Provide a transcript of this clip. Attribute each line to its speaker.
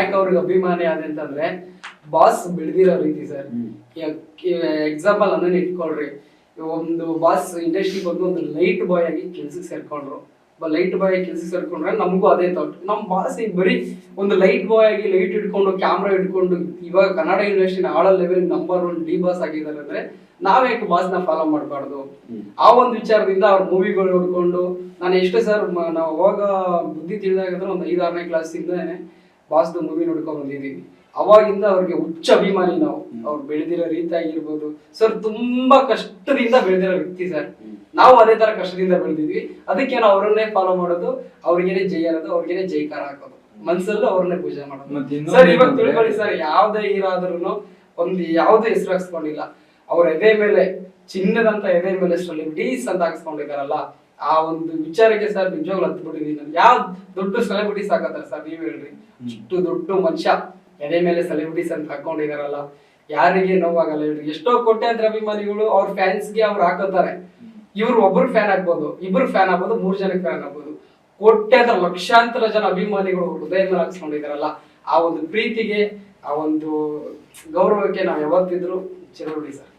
Speaker 1: ಯಾಕೆ ಅವ್ರಿಗೆ ಅಭಿಮಾನಿ ಅದಂತಂದ್ರೆ ಬಾಸ್ ಬೆಳೆದಿರೋ ರೀತಿ ಸರ್. ಎಕ್ಸಾಂಪಲ್ ಅದನ್ನ ಇಟ್ಕೊಳ್ರಿ, ಒಂದು ಬಾಸ್ ಇಂಡಸ್ಟ್ರಿಗೆ ಬಂದು ಒಂದು ಲೈಟ್ ಬಾಯ್ ಆಗಿ ಕೆಲ್ಸಕ್ಕೆ ಸೇರ್ಕೊಂಡ್ರು. ಲೈಟ್ ಬಾಯ್ ಆಗಿ ಕೆಲ್ಸಕ್ಕೆ ಸೇರ್ಕೊಂಡ್ರೆ ನಮಗೂ ಅದೇ ಥಾಟ್. ನಮ್ಮ ಬಾಸ್ ಈಗ ಬರೀ ಒಂದು ಲೈಟ್ ಬಾಯ್ ಆಗಿ ಲೈಟ್ ಇಟ್ಕೊಂಡು ಕ್ಯಾಮ್ರಾ ಇಟ್ಕೊಂಡು ಇವಾಗ ಕನ್ನಡ ಇಂಡಸ್ಟ್ರಿನ ಆಳೋ ಲೆವೆಲ್ ನಂಬರ್ 1 ಡಿ ಬಾಸ್ ಆಗಿದ್ದಾರೆ ಅಂದ್ರೆ ನಾವ್ಯಾಕೆ ಬಾಸ್ನ ಫಾಲೋ ಮಾಡಬಾರ್ದು? ಆ ಒಂದು ವಿಚಾರದಿಂದ ಅವ್ರ ಮೂವಿಗಳು ನೋಡ್ಕೊಂಡು ನಾನು ಎಷ್ಟೇ ಸರ್ ನಾವು ಅವಾಗ ಬುದ್ಧಿ ತಿಳಿದಾಗಂದ್ರೆ ಒಂದು 5-6ನೇ ಕ್ಲಾಸಿಂದಾನೆ ಬಾಸ್ದು ಮೂವಿ ನೋಡ್ಕೊಂಡ್ ಬಂದಿದ್ದೀವಿ. ಅವಾಗಿಂದ ಅವ್ರಿಗೆ ಹುಚ್ಚ ಅಭಿಮಾನಿ ನಾವು. ಅವ್ರು ಬೆಳೆದಿರೋ ರೀತಿ ಆಗಿರ್ಬೋದು ಸರ್, ತುಂಬಾ ಕಷ್ಟದಿಂದ ಬೆಳೆದಿರೋ ವ್ಯಕ್ತಿ ಸರ್. ನಾವು ಅದೇ ತರ ಕಷ್ಟದಿಂದ ಬೆಳೆದಿದ್ವಿ. ಅದಕ್ಕೆ ನಾವು ಅವ್ರನ್ನೇ ಫಾಲೋ ಮಾಡೋದು, ಅವ್ರಿಗೇನೆ ಜೈ ಅನ್ನೋದು, ಅವ್ರಿಗೇನೆ ಜೈಕಾರ ಹಾಕೋದು, ಮನ್ಸಲ್ಲೂ ಅವ್ರನ್ನೇ ಪೂಜೆ ಮಾಡೋದು ಸರ್. ಇವಾಗ ತಿಳ್ಕೊಳ್ಳಿ ಸರ್, ಯಾವ್ದೇ ಹೀರಾದ್ರೂ ಒಂದು ಯಾವ್ದು ಹೆಸರು ಹಾಕ್ಸ್ಕೊಂಡಿಲ್ಲ. ಅವ್ರ ಎದೆ ಮೇಲೆ ಚಿನ್ನದಂತ ಎದೆ ಮೇಲೆ ಸೆಲೆಬ್ರಿಟೀಸ್ ಅಂತ ಹಾಕ್ಸ್ಕೊಂಡಿದಾರಲ್ಲ, ಆ ಒಂದು ವಿಚಾರಕ್ಕೆ ಸರ್ ನಿಜವಾಗ್ಲೂ ಹತ್ತು ಬಿಟ್ಟಿದೀನಿ ನಾನು. ಯಾವ ದೊಡ್ಡ ಸೆಲೆಬ್ರಿಟೀಸ್ ಹಾಕತ್ತಾರ ಸರ್, ನೀವ್ ಹೇಳ್ರಿ. ಇಷ್ಟು ದೊಡ್ಡ ಮನುಷ್ಯ ಎದೆ ಮೇಲೆ ಸೆಲೆಬ್ರಿಟೀಸ್ ಅಂತ ಹಾಕೊಂಡಿದಾರಲ್ಲ, ಯಾರಿಗೆ ನೋವಾಗಲ್ಲ ಹೇಳ್ರಿ. ಎಷ್ಟೋ ಕೋಟ್ಯಾಂತರ ಅಭಿಮಾನಿಗಳು ಅವ್ರ ಫ್ಯಾನ್ಸ್ಗೆ ಅವ್ರು ಹಾಕೋತಾರೆ. ಇವ್ರು ಒಬ್ರು ಫ್ಯಾನ್ ಆಗ್ಬೋದು, ಇಬ್ರು ಫ್ಯಾನ್ ಆಗ್ಬೋದು, 3 ಜನಕ್ಕೆ ಫ್ಯಾನ್ ಆಗ್ಬೋದು. ಕೋಟ್ಯಾಂತರ ಲಕ್ಷಾಂತರ ಜನ ಅಭಿಮಾನಿಗಳು ಹೃದಯ ಮೇಲೆ ಹಾಕ್ಸ್ಕೊಂಡಿದಾರಲ್ಲ, ಆ ಒಂದು ಪ್ರೀತಿಗೆ, ಆ ಒಂದು ಗೌರವಕ್ಕೆ ನಾವು ಯಾವತ್ತಿದ್ರು ಚಿರಋಣಿ ಸರ್.